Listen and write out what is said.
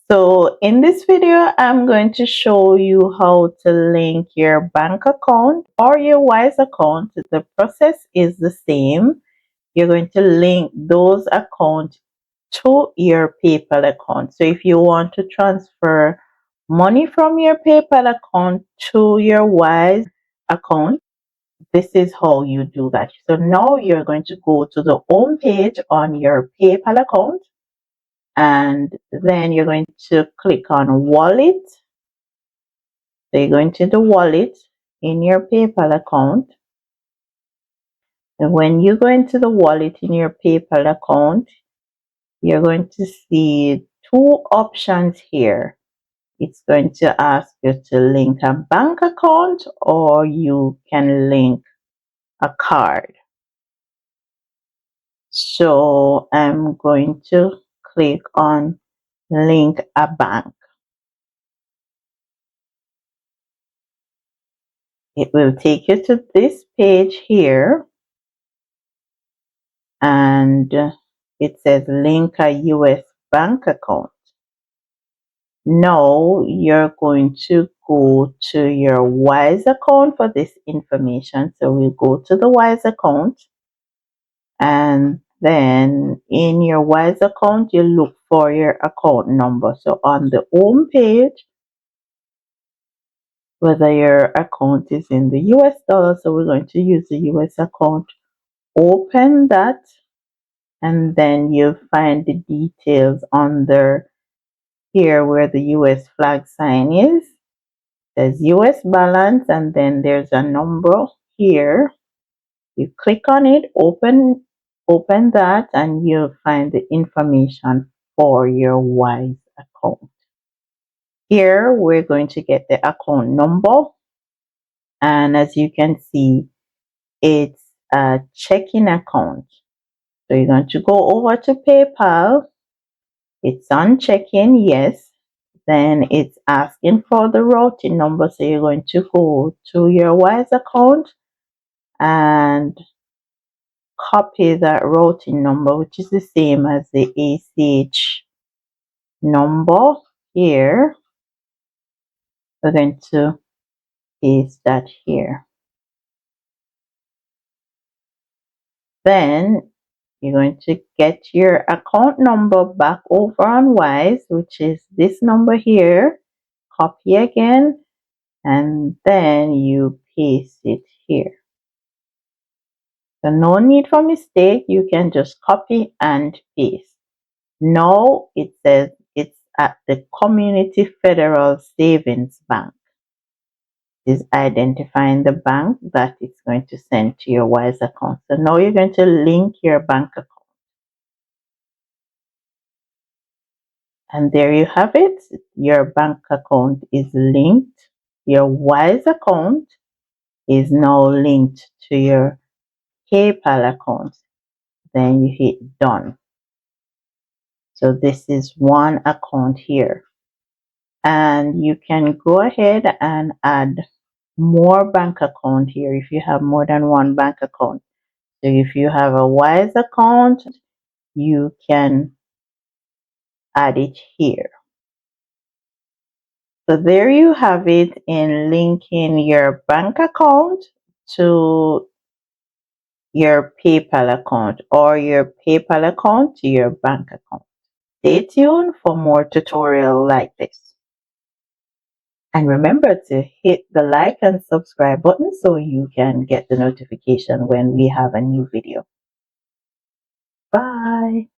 So in this video, I'm going to show you how to link your bank account or your Wise account. The process is the same. You're going to link those accounts to your PayPal account. So if you want to transfer money from your PayPal account to your Wise account, this is how you do that. So now you're going to go to the home page on your PayPal account, and then you're going to click on wallet. So you're going to the wallet in your PayPal account. And when you go into the wallet in your PayPal account, you're going to see two options here. It's going to ask you to link a bank account, or you can link a card. So I'm going to click on link a bank. It will take you to this page here, and it says link a US bank account. Now you're going to go to your Wise account for this information. So we'll go to the Wise account, and then in your Wise account, you look for your account number. So on the home page, whether your account is in the US dollar, so we're going to use the US account. Open that, and then you'll find the details under here where the US flag sign is. There's US balance, and then there's a number here. You click on it, open that, and you'll find the information for your Wise account. Here we're going to get the account number, and as you can see, it's a checking account. So you're going to go over to PayPal. It's on check-in, yes. Then it's asking for the routing number. So you're going to go to your Wise account and copy that routing number, which is the same as the ACH number here. We're going to paste that here. Then you're going to get your account number back over on Wise, which is this number here. Copy again, and then you paste it here. So no need for mistake, you can just copy and paste. Now it says it's at the Community Federal Savings Bank. Is identifying the bank that it's going to send to your Wise account. So now you're going to link your bank account. And there you have it. Your bank account is linked. Your Wise account is now linked to your PayPal account. Then you hit done. So this is one account here. And you can go ahead and add more bank account here if you have more than one bank account. So if you have a Wise account, you can add it here. So there you have it in linking your bank account to your PayPal account, or your PayPal account to your bank account. Stay tuned for more tutorials like this. And remember to hit the like and subscribe button so you can get the notification when we have a new video. Bye.